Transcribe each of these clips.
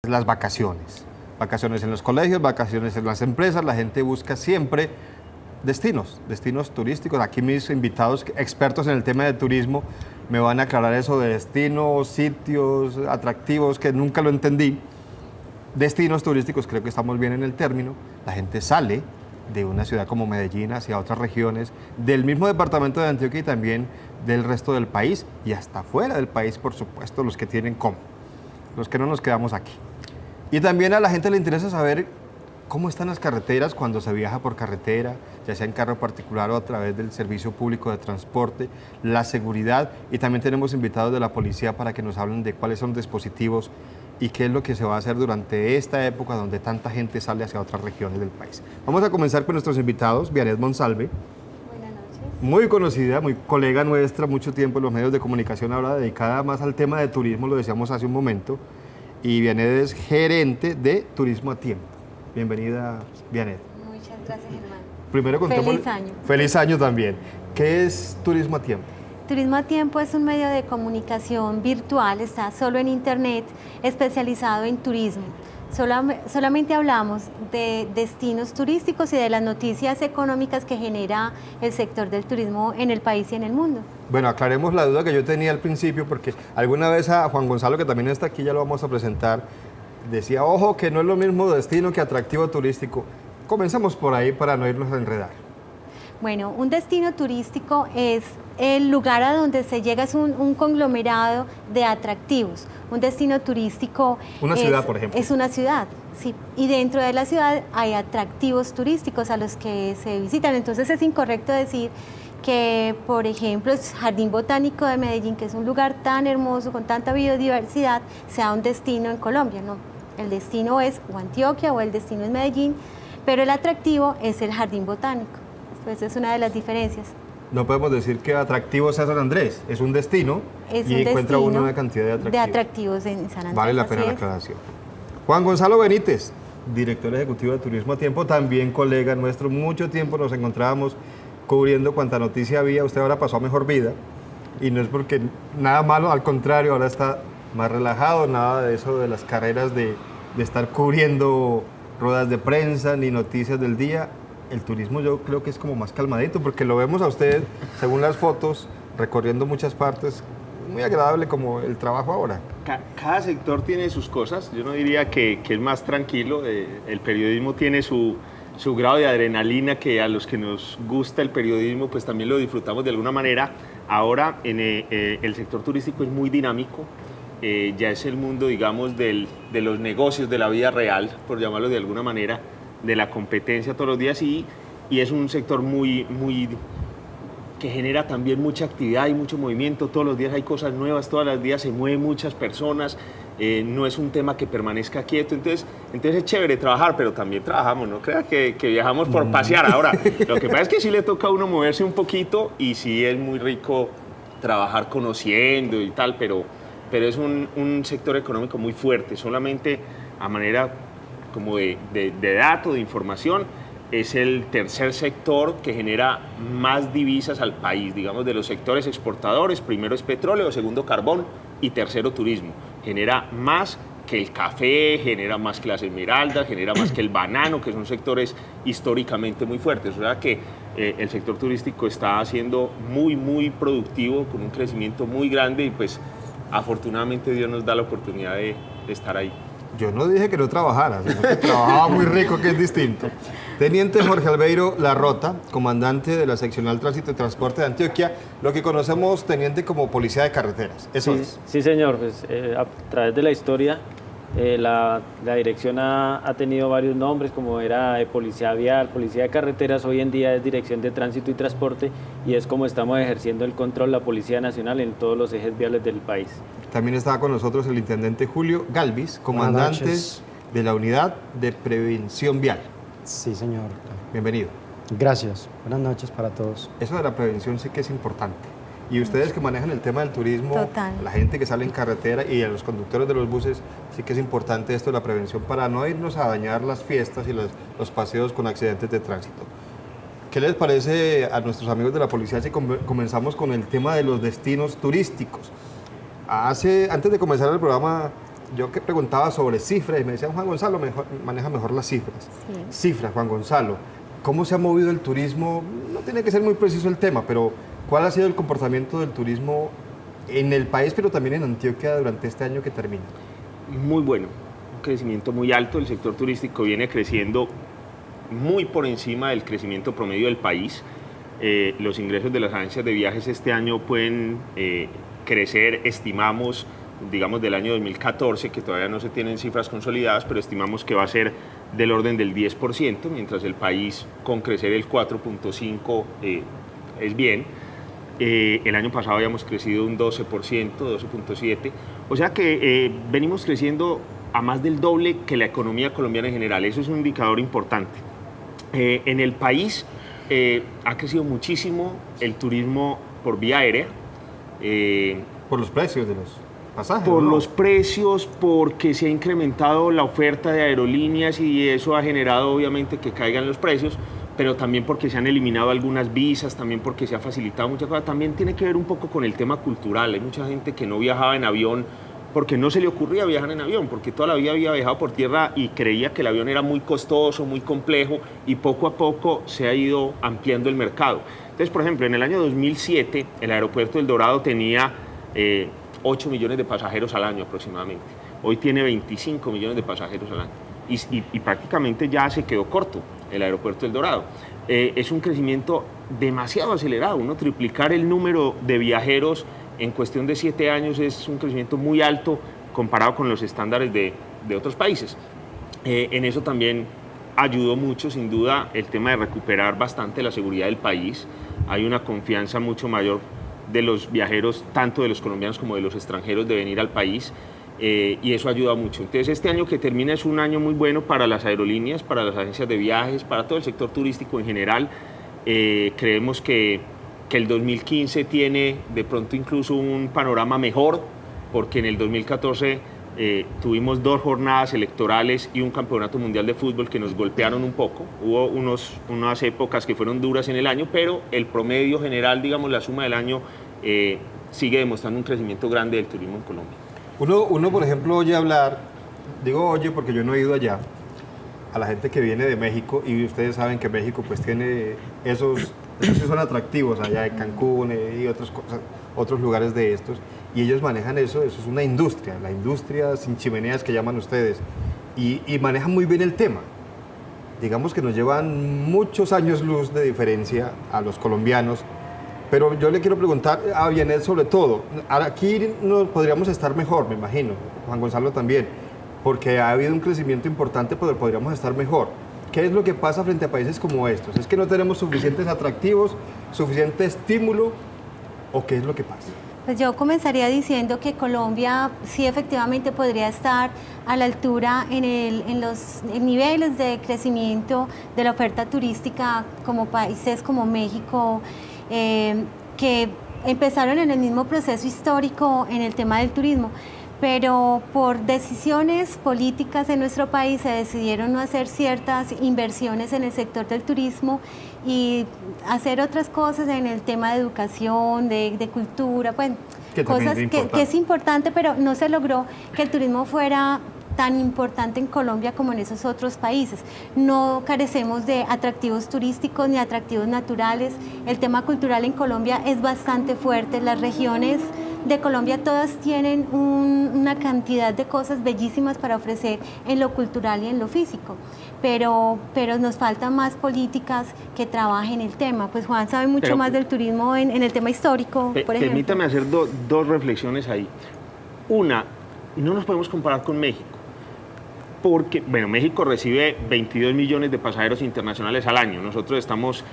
las vacaciones. Vacaciones en los colegios, vacaciones en las empresas, la gente busca siempre destinos turísticos. Aquí mis invitados expertos en el tema de turismo me van a aclarar eso de destinos, sitios atractivos, que nunca lo entendí. Destinos turísticos, creo que estamos bien en el término. La gente sale de una ciudad como Medellín hacia otras regiones, del mismo departamento de Antioquia y también del resto del país y hasta fuera del país, por supuesto, los que tienen cómo, los que no nos quedamos aquí. Y también a la gente le interesa saber cómo están las carreteras cuando se viaja por carretera, ya sea en carro particular o a través del servicio público de transporte, la seguridad, y también tenemos invitados de la policía para que nos hablen de cuáles son los dispositivos y qué es lo que se va a hacer durante esta época donde tanta gente sale hacia otras regiones del país. Vamos a comenzar con nuestros invitados. Vianet Monsalve, buenas noches. muy conocida, muy colega nuestra, mucho tiempo en los medios de comunicación, ahora dedicada más al tema de turismo, lo decíamos hace un momento, y Vianet es gerente de Turismo a Tiempo. Bienvenida, Vianet. Muchas gracias, Germán. Primero contemos... Feliz año. Feliz año también. ¿Qué es Turismo a Tiempo? Turismo a Tiempo es un medio de comunicación virtual, está solo en internet, especializado en turismo. Solamente hablamos de destinos turísticos y de las noticias económicas que genera el sector del turismo en el país y en el mundo. Bueno, aclaremos la duda que yo tenía al principio, porque alguna vez a Juan Gonzalo, que también está aquí, ya lo vamos a presentar, decía, ojo, que no es lo mismo destino que atractivo turístico. Comencemos por ahí para no irnos a enredar. Bueno, un destino turístico es el lugar a donde se llega, es un conglomerado de atractivos. Un destino turístico Una ciudad, por ejemplo. Es una ciudad, sí. Y dentro de la ciudad hay atractivos turísticos a los que se visitan. Entonces es incorrecto decir que, por ejemplo, el Jardín Botánico de Medellín, que es un lugar tan hermoso, con tanta biodiversidad, sea un destino en Colombia, ¿no? El destino es o Antioquia o el destino es Medellín, pero el atractivo es el Jardín Botánico. Pues es una de las diferencias. No podemos decir que atractivo sea San Andrés, es un destino y encuentra uno una cantidad de atractivos. En San Andrés. Vale la pena la aclaración. Juan Gonzalo Benítez, director ejecutivo de Turismo a Tiempo, también colega nuestro, mucho tiempo nos encontrábamos cubriendo cuanta noticia había, usted ahora pasó a mejor vida y no es porque nada malo, al contrario, ahora está más relajado, nada de eso de las carreras de estar cubriendo ruedas de prensa ni noticias del día. El turismo yo creo que es como más calmadito, porque lo vemos a usted, según las fotos, recorriendo muchas partes, muy agradable como el trabajo ahora. Cada sector tiene sus cosas, yo no diría que es más tranquilo, el periodismo tiene su grado de adrenalina, que a los que nos gusta el periodismo pues también lo disfrutamos de alguna manera. Ahora en el sector turístico es muy dinámico, ya es el mundo, digamos, de los negocios, de la vida real, por llamarlo de alguna manera, de la competencia todos los días y es un sector muy que genera también mucha actividad y mucho movimiento. Todos los días hay cosas nuevas, todos los días se mueven muchas personas, no es un tema que permanezca quieto, entonces es chévere trabajar, pero también trabajamos, no creas que viajamos por pasear. Ahora, lo que pasa es que sí le toca a uno moverse un poquito y sí es muy rico trabajar conociendo y tal, pero es un sector económico muy fuerte, solamente a manera como de dato, de información, es el tercer sector que genera más divisas al país, digamos, de los sectores exportadores. Primero es petróleo, segundo carbón y tercero turismo. Genera más que el café, genera más que las esmeraldas, genera más que el banano, que son sectores históricamente muy fuertes. O sea que el sector turístico está siendo muy productivo, con un crecimiento muy grande y pues afortunadamente Dios nos da la oportunidad de estar ahí. Yo no dije que no trabajara, sino que trabajaba muy rico, que es distinto. Teniente Jorge Albeiro Larrota, comandante de la Seccional Tránsito y Transporte de Antioquia, lo que conocemos, teniente, como policía de carreteras. Eso sí, es. Sí, señor. Pues, a través de la historia, la dirección ha tenido varios nombres, como era policía vial, policía de carreteras. Hoy en día es Dirección de Tránsito y Transporte y es como estamos ejerciendo el control de la Policía Nacional en todos los ejes viales del país. También estaba con nosotros el intendente Julio Galvis, comandante de la Unidad de Prevención Vial. Sí, señor. Bienvenido. Gracias. Buenas noches para todos. Eso de la prevención sí que es importante. Y ustedes que manejan el tema del turismo, Total. la gente que sale en carretera y a los conductores de los buses, sí que es importante esto de la prevención para no irnos a dañar las fiestas y los paseos con accidentes de tránsito. ¿Qué les parece a nuestros amigos de la policía si comenzamos con el tema de los destinos turísticos? Antes de comenzar el programa, yo que preguntaba sobre cifras y me decían, Juan Gonzalo maneja mejor las cifras. Cifras, Juan Gonzalo. ¿Cómo se ha movido el turismo? No tiene que ser muy preciso el tema, pero ¿cuál ha sido el comportamiento del turismo en el país, pero también en Antioquia durante este año que termina? Muy bueno, un crecimiento muy alto. El sector turístico viene creciendo muy por encima del crecimiento promedio del país. Los ingresos de las agencias de viajes este año pueden crecer, estimamos, digamos del año 2014, que todavía no se tienen cifras consolidadas, pero estimamos que va a ser del orden del 10%, mientras el país con crecer el 4.5% es bien. El año pasado habíamos crecido un 12%, 12.7%, o sea que venimos creciendo a más del doble que la economía colombiana en general. Eso es un indicador importante. En el país ha crecido muchísimo el turismo por vía aérea. Por los precios de los pasajes. Por ¿no? los precios, porque se ha incrementado la oferta de aerolíneas y eso ha generado obviamente que caigan los precios, pero también porque se han eliminado algunas visas, también porque se ha facilitado muchas cosas. También tiene que ver un poco con el tema cultural. Hay mucha gente que no viajaba en avión porque no se le ocurría viajar en avión, porque toda la vida había viajado por tierra y creía que el avión era muy costoso, muy complejo, y poco a poco se ha ido ampliando el mercado. Entonces, por ejemplo, en el año 2007 el aeropuerto del Dorado tenía 8 millones de pasajeros al año aproximadamente. Hoy tiene 25 millones de pasajeros al año y prácticamente ya se quedó corto el aeropuerto del Dorado. Es un crecimiento demasiado acelerado. Uno triplicar el número de viajeros en cuestión de 7 años es un crecimiento muy alto comparado con los estándares de otros países. En eso también ayudó mucho, sin duda, el tema de recuperar bastante la seguridad del país. Hay una confianza mucho mayor de los viajeros, tanto de los colombianos como de los extranjeros, de venir al país, y eso ayuda mucho. Entonces, este año que termina es un año muy bueno para las aerolíneas, para las agencias de viajes, para todo el sector turístico en general. Creemos que el 2015 tiene de pronto incluso un panorama mejor, porque en el 2014 tuvimos 2 jornadas electorales y un campeonato mundial de fútbol que nos golpearon un poco. Hubo unas épocas que fueron duras en el año, pero el promedio general, digamos la suma del año, sigue demostrando un crecimiento grande del turismo en Colombia. Uno, por ejemplo, oye hablar, digo oye porque yo no he ido allá, a la gente que viene de México, y ustedes saben que México pues tiene esos sí son atractivos allá de Cancún y otras cosas, otros lugares de estos, y ellos manejan eso es una industria, la industria sin chimeneas que llaman ustedes, y manejan muy bien el tema. Digamos que nos llevan muchos años luz de diferencia a los colombianos, pero yo le quiero preguntar a Vianett sobre todo, aquí nos podríamos estar mejor, me imagino, Juan Gonzalo también, porque ha habido un crecimiento importante, pero podríamos estar mejor. ¿Qué es lo que pasa frente a países como estos? ¿Es que no tenemos suficientes atractivos, suficiente estímulo, o qué es lo que pasa? Pues yo comenzaría diciendo que Colombia sí efectivamente podría estar a la altura en los niveles de crecimiento de la oferta turística como países como México, que empezaron en el mismo proceso histórico en el tema del turismo, pero por decisiones políticas en nuestro país se decidieron no hacer ciertas inversiones en el sector del turismo y hacer otras cosas en el tema de educación, de cultura, pues, cosas que es importante, pero no se logró que el turismo fuera tan importante en Colombia como en esos otros países. No carecemos de atractivos turísticos ni atractivos naturales. El tema cultural en Colombia es bastante fuerte. Las regiones de Colombia todas tienen una cantidad de cosas bellísimas para ofrecer en lo cultural y en lo físico, pero nos faltan más políticas que trabajen el tema. Pues Juan sabe mucho más del turismo en el tema histórico, por ejemplo. Permítame hacer dos reflexiones ahí. Una, no nos podemos comparar con México, porque, bueno, México recibe 22 millones de pasajeros internacionales al año. Nosotros estamos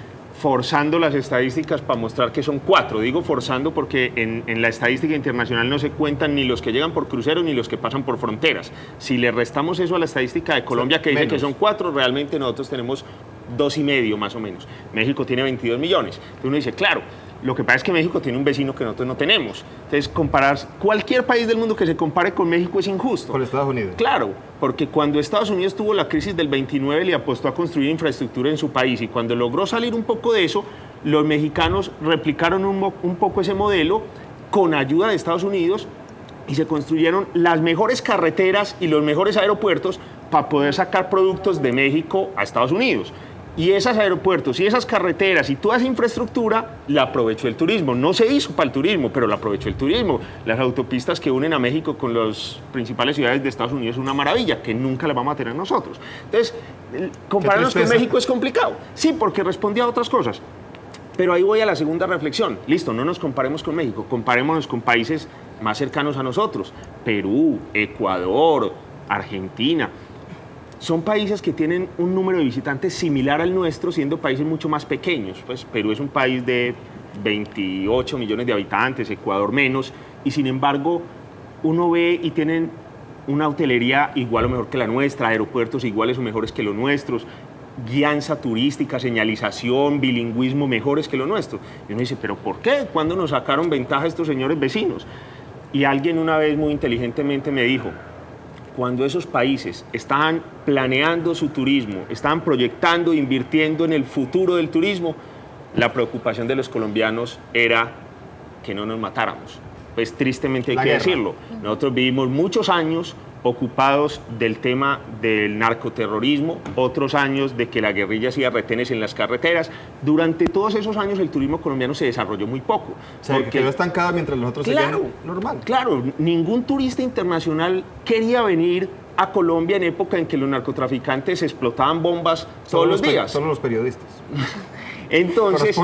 forzando las estadísticas para mostrar que son 4. Digo forzando porque en la estadística internacional no se cuentan ni los que llegan por cruceros ni los que pasan por fronteras. Si le restamos eso a la estadística de Colombia, que dice que son 4, realmente nosotros tenemos 2,5 más o menos. México tiene 22 millones. Entonces uno dice, claro, lo que pasa es que México tiene un vecino que nosotros no tenemos. Entonces, comparar cualquier país del mundo que se compare con México es injusto. Con Estados Unidos. Claro, porque cuando Estados Unidos tuvo la crisis del 29 le apostó a construir infraestructura en su país y cuando logró salir un poco de eso, los mexicanos replicaron un poco ese modelo con ayuda de Estados Unidos y se construyeron las mejores carreteras y los mejores aeropuertos para poder sacar productos de México a Estados Unidos. Y esos aeropuertos y esas carreteras y toda esa infraestructura la aprovechó el turismo. No se hizo para el turismo, pero la aprovechó el turismo. Las autopistas que unen a México con las principales ciudades de Estados Unidos es una maravilla, que nunca la vamos a tener nosotros. Entonces, compararnos con México es complicado. Sí, porque respondía a otras cosas. Pero ahí voy a la segunda reflexión. Listo, no nos comparemos con México, comparémonos con países más cercanos a nosotros. Perú, Ecuador, Argentina. Son países que tienen un número de visitantes similar al nuestro, siendo países mucho más pequeños. Pues Perú es un país de 28 millones de habitantes, Ecuador menos, y sin embargo uno ve y tienen una hotelería igual o mejor que la nuestra, aeropuertos iguales o mejores que los nuestros, guianza turística, señalización, bilingüismo mejores que lo nuestro. Y uno dice, ¿pero por qué? ¿Cuándo nos sacaron ventaja estos señores vecinos? Y alguien una vez muy inteligentemente me dijo, cuando esos países estaban planeando su turismo, estaban proyectando, invirtiendo en el futuro del turismo, la preocupación de los colombianos era que no nos matáramos. Pues tristemente hay que decirlo. Nosotros vivimos muchos años ocupados del tema del narcoterrorismo, otros años de que la guerrilla hacía retenes en las carreteras. Durante todos esos años el turismo colombiano se desarrolló muy poco. Se quedó estancada mientras los otros seguían normal. Claro, ningún turista internacional quería venir a Colombia en época en que los narcotraficantes explotaban bombas todos los días. Solo los periodistas. Entonces,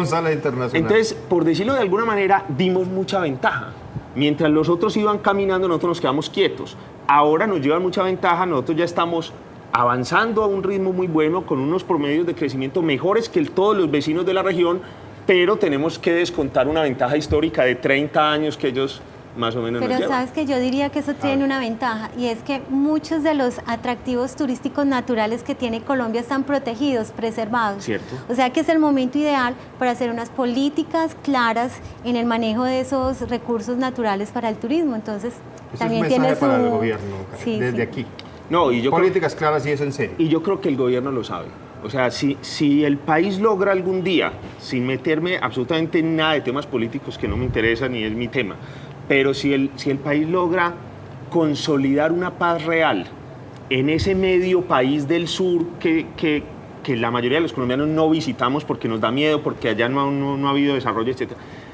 entonces, por decirlo de alguna manera, dimos mucha ventaja. Mientras los otros iban caminando, nosotros nos quedamos quietos. Ahora nos llevan mucha ventaja, nosotros ya estamos avanzando a un ritmo muy bueno, con unos promedios de crecimiento mejores que todos los vecinos de la región, pero tenemos que descontar una ventaja histórica de 30 años que ellos más o menos nos Pero llevan. sabes que yo diría que eso tiene una ventaja, y es que muchos de los atractivos turísticos naturales que tiene Colombia están protegidos, preservados. Cierto. O sea que es el momento ideal para hacer unas políticas claras en el manejo de esos recursos naturales para el turismo. Entonces, ese también es un mensaje tiene para su... el gobierno, Sí, desde sí. aquí. No, y yo Políticas claras y es en serio. Y yo creo que el gobierno lo sabe. O sea, si el país logra algún día, sin meterme absolutamente en nada de temas políticos que no me interesan ni es mi tema, pero si el país logra consolidar una paz real en ese medio país del sur que la mayoría de los colombianos no visitamos porque nos da miedo, porque allá no ha habido desarrollo, etc.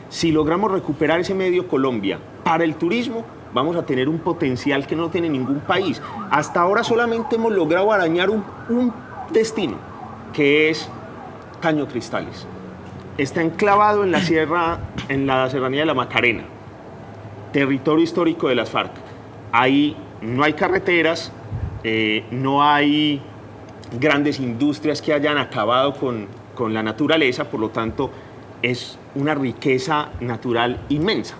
Si logramos recuperar ese medio Colombia para el turismo, vamos a tener un potencial que no tiene ningún país. Hasta ahora solamente hemos logrado arañar un destino, que es Caño Cristales. Está enclavado en la serranía de la Macarena, territorio histórico de las FARC. Ahí no hay carreteras, no hay grandes industrias que hayan acabado con la naturaleza, por lo tanto es una riqueza natural inmensa.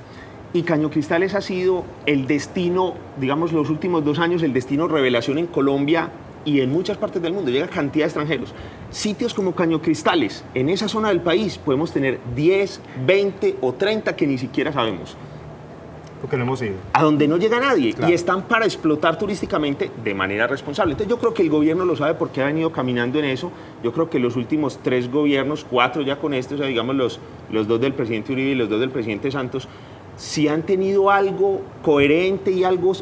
Y Caño Cristales ha sido el destino, digamos, los últimos 2 años, el destino revelación en Colombia y en muchas partes del mundo. Llega cantidad de extranjeros. Sitios como Caño Cristales, en esa zona del país podemos tener 10, 20 o 30 que ni siquiera sabemos. Porque no hemos ido. A donde no llega nadie, Claro. y están para explotar turísticamente de manera responsable. Entonces yo creo que el gobierno lo sabe porque ha venido caminando en eso. Yo creo que los últimos 3 gobiernos, 4 ya con esto, o sea, digamos los 2 del presidente Uribe y los 2 del presidente Santos, si han tenido algo coherente y algo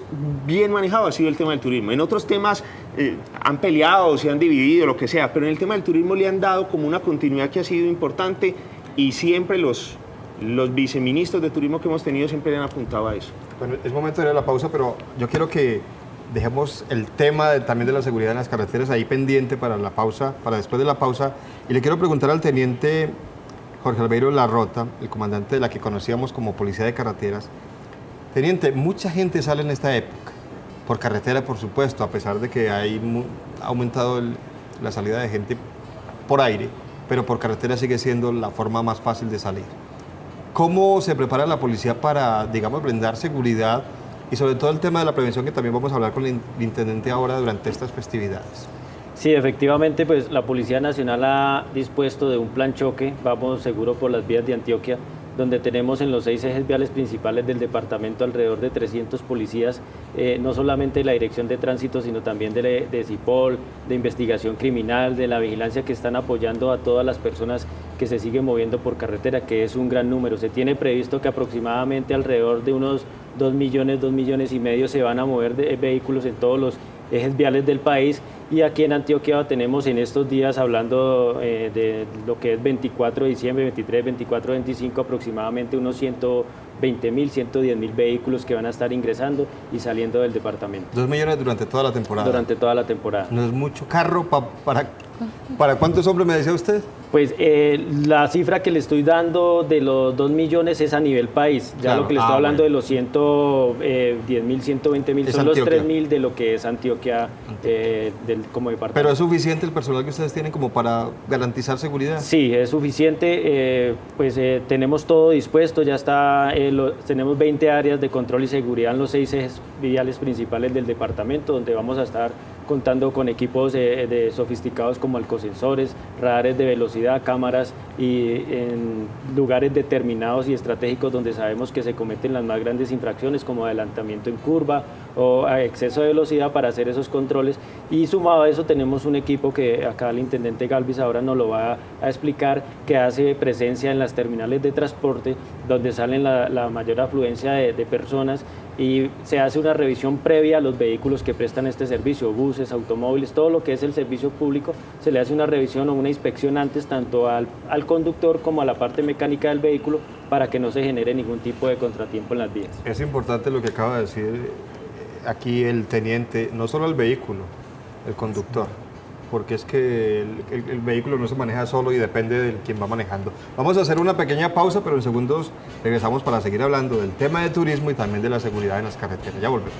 bien manejado, ha sido el tema del turismo. En otros temas han peleado, se han dividido, lo que sea, pero en el tema del turismo le han dado como una continuidad que ha sido importante, y siempre los viceministros de turismo que hemos tenido siempre han apuntado a eso. Bueno, es momento de ir a la pausa, pero yo quiero que dejemos el tema también de la seguridad en las carreteras ahí pendiente para la pausa, para después de la pausa. Y le quiero preguntar al teniente Jorge Albeiro Larrota, el comandante de la que conocíamos como Policía de Carreteras. Teniente, mucha gente sale en esta época, por carretera por supuesto, a pesar de que ha aumentado la salida de gente por aire, pero por carretera sigue siendo la forma más fácil de salir. ¿Cómo se prepara la policía para, digamos, brindar seguridad y sobre todo el tema de la prevención, que también vamos a hablar con el intendente ahora durante estas festividades? Sí, efectivamente, pues la Policía Nacional ha dispuesto de un plan choque, vamos seguro por las vías de Antioquia, donde tenemos en los 6 ejes viales principales del departamento alrededor de 300 policías, no solamente de la Dirección de Tránsito, sino también de CIPOL, de Investigación Criminal, de la Vigilancia, que están apoyando a todas las personas que se sigue moviendo por carretera, que es un gran número. Se tiene previsto que aproximadamente alrededor de unos 2 millones, 2 millones y medio se van a mover de vehículos en todos los ejes viales del país, y aquí en Antioquia tenemos en estos días, hablando de lo que es 24 de diciembre, 23, 24, 25, aproximadamente unos 120.000, 110.000 vehículos que van a estar ingresando y saliendo del departamento. 2 millones durante toda la temporada. Durante toda la temporada. No es mucho carro para ¿cuántos hombres me decía usted? Pues la cifra que le estoy dando de los 2 millones es a nivel país. Ya Claro. lo que le estoy hablando Bueno. de los 110.000, 120.000 Es son los Antioquia. 3.000 de lo que es Antioquia como departamento. Pero es suficiente el personal que ustedes tienen como para garantizar seguridad. Sí, es suficiente. Tenemos todo dispuesto. Ya está. Tenemos 20 áreas de control y seguridad en los 6 ejes viales principales del departamento, donde vamos a estar contando con equipos sofisticados como alcosensores, radares de velocidad, cámaras, y en lugares determinados y estratégicos donde sabemos que se cometen las más grandes infracciones, como adelantamiento en curva o exceso de velocidad, para hacer esos controles. Y sumado a eso tenemos un equipo que acá el intendente Galvis ahora nos lo va a explicar, que hace presencia en las terminales de transporte donde salen la mayor afluencia de personas, y se hace una revisión previa a los vehículos que prestan este servicio, buses, automóviles, todo lo que es el servicio público. Se le hace una revisión o una inspección antes, tanto al conductor como a la parte mecánica del vehículo, para que no se genere ningún tipo de contratiempo en las vías. Es importante lo que acaba de decir aquí el teniente, no solo el vehículo, el conductor, porque es que el vehículo no se maneja solo y depende de quien va manejando. Vamos a hacer una pequeña pausa, pero en segundos regresamos para seguir hablando del tema de turismo y también de la seguridad en las carreteras. Ya volvemos.